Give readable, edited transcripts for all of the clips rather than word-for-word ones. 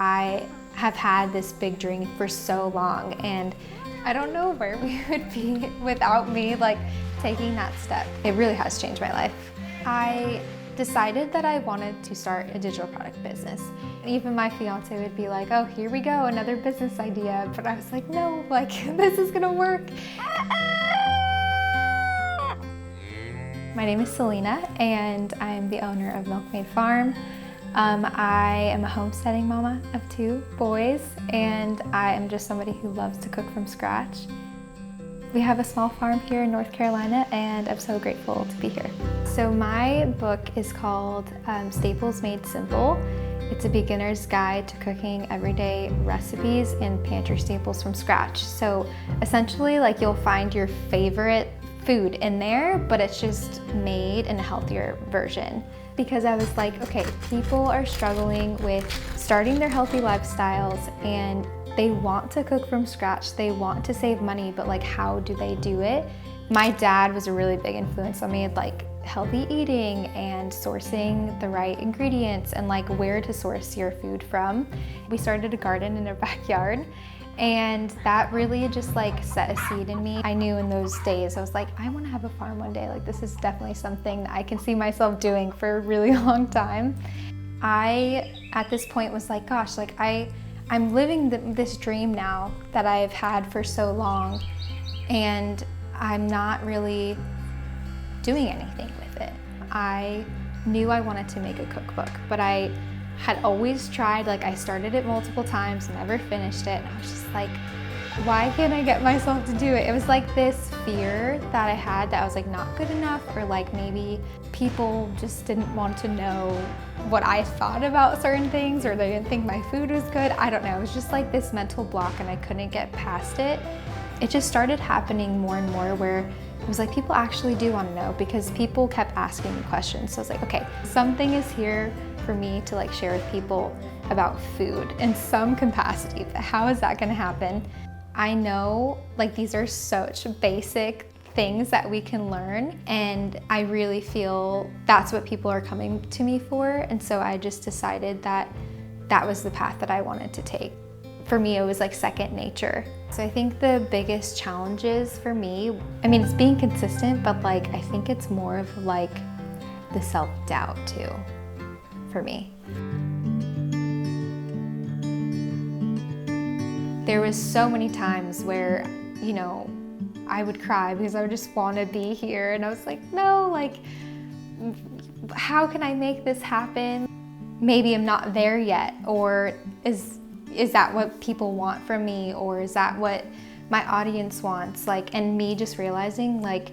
I have had this big dream for so long, and I don't know where we would be without me like taking that step. It really has changed my life. I decided that I wanted to start a digital product business. Even my fiance would be like, oh, here we go, another business idea. But I was like, no, like this is gonna work. My name is Selina, and I'm the owner of Milkmaid Farm. I am a homesteading mama of 2 boys, and I am just somebody who loves to cook from scratch. We have a small farm here in North Carolina, and I'm so grateful to be here. So my book is called Staples Made Simple. It's a beginner's guide to cooking everyday recipes and pantry staples from scratch. So essentially, like, you'll find your favorite food in there, but it's just made in a healthier version. Because I was like, okay, people are struggling with starting their healthy lifestyles and they want to cook from scratch, they want to save money, but like, how do they do it? My dad was a really big influence on me, like healthy eating and sourcing the right ingredients and like where to source your food from. We started a garden in our backyard, and that really just like set a seed in me. I knew in those days, I was like, I want to have a farm one day. Like, this is definitely something that I can see myself doing for a really long time. I, at this point, was like, gosh, like I'm living this dream now that I've had for so long, and I'm not really doing anything with it. I knew I wanted to make a cookbook, but I had always tried, like I started it multiple times, never finished it, and I was just like, why can't I get myself to do it? It was like this fear that I had that I was like not good enough, or like maybe people just didn't want to know what I thought about certain things, or they didn't think my food was good. I don't know, it was just like this mental block and I couldn't get past it. It just started happening more and more where it was like people actually do want to know, because people kept asking me questions. So I was like, okay, something is here for me to like share with people about food in some capacity, but how is that going to happen? I know like these are such basic things that we can learn, and I really feel that's what people are coming to me for, and so I just decided that that was the path that I wanted to take. For me, it was like second nature. So I think the biggest challenges for me, I mean, it's being consistent, but like I think it's more of like the self-doubt too, for me. There was so many times where, you know, I would cry because I would just want to be here, and I was like, no, like, how can I make this happen? Maybe I'm not there yet, or is that what people want from me, or is that what my audience wants? Like, and me just realizing, like,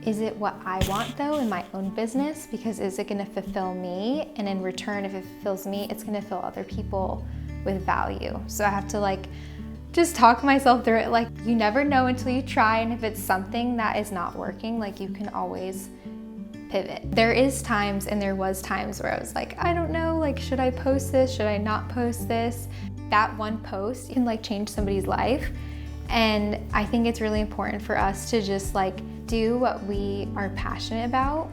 is it what I want though in my own business? Because is it gonna fulfill me? And in return, if it fulfills me, it's gonna fill other people with value. So I have to like just talk myself through it. Like, you never know until you try, and if it's something that is not working, like, you can always pivot. There is times, and there was times where I was like, I don't know, like, should I post this? Should I not post this? That one post can like change somebody's life. And I think it's really important for us to just like do what we are passionate about,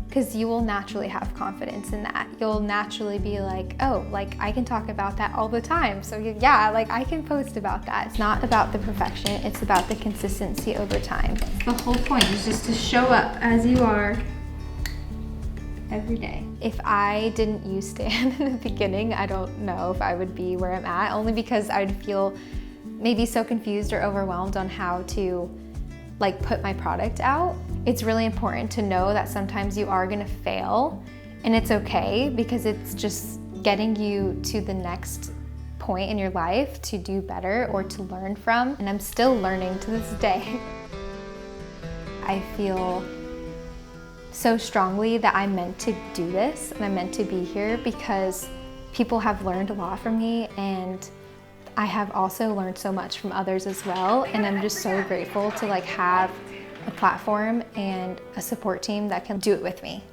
because you will naturally have confidence in that. You'll naturally be like, oh, like I can talk about that all the time. So yeah, like I can post about that. It's not about the perfection, it's about the consistency over time. The whole point is just to show up as you are every day. If I didn't use Stan in the beginning, I don't know if I would be where I'm at, only because I'd feel maybe so confused or overwhelmed on how to like put my product out. It's really important to know that sometimes you are gonna fail, and it's okay, because it's just getting you to the next point in your life to do better or to learn from. And I'm still learning to this day. I feel so strongly that I'm meant to do this and I'm meant to be here, because people have learned a lot from me, and I have also learned so much from others as well. And I'm just so grateful to like have a platform and a support team that can do it with me.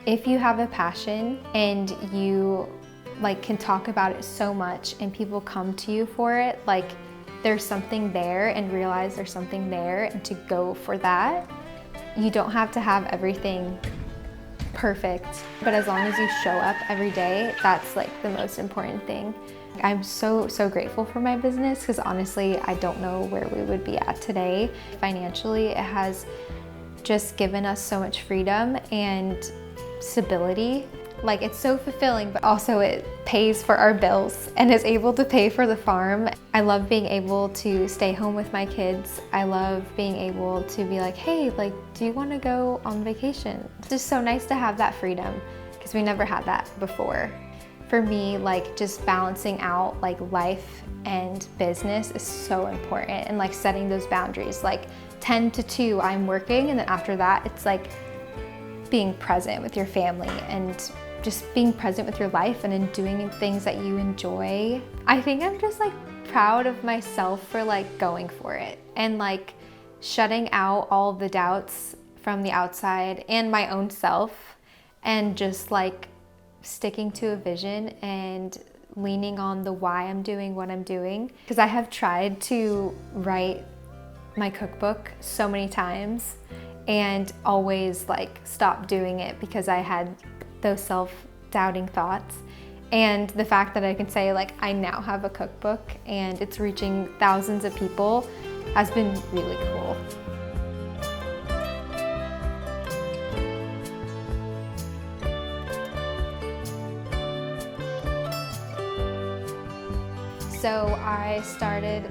If you have a passion and you like can talk about it so much and people come to you for it, like there's something there, and realize there's something there, and to go for that. You don't have to have everything perfect. But as long as you show up every day, that's like the most important thing. I'm so grateful for my business because honestly, I don't know where we would be at today. Financially, it has just given us so much freedom and stability. Like, it's so fulfilling, but also it pays for our bills and is able to pay for the farm. I love being able to stay home with my kids. I love being able to be like, hey, like, do you want to go on vacation? It's just so nice to have that freedom because we never had that before. For me, like, just balancing out like life and business is so important, and like setting those boundaries, like 10 to 2 I'm working, and then after that it's like being present with your family and just being present with your life and in doing things that you enjoy. I think I'm just like proud of myself for like going for it and like shutting out all of the doubts from the outside and my own self, and just like sticking to a vision and leaning on the why I'm doing what I'm doing. Because I have tried to write my cookbook so many times and always like stopped doing it because I had those self-doubting thoughts. And the fact that I can say like I now have a cookbook and it's reaching thousands of people has been really cool. So I started,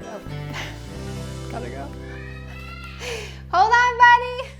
gotta go. Hold on, buddy.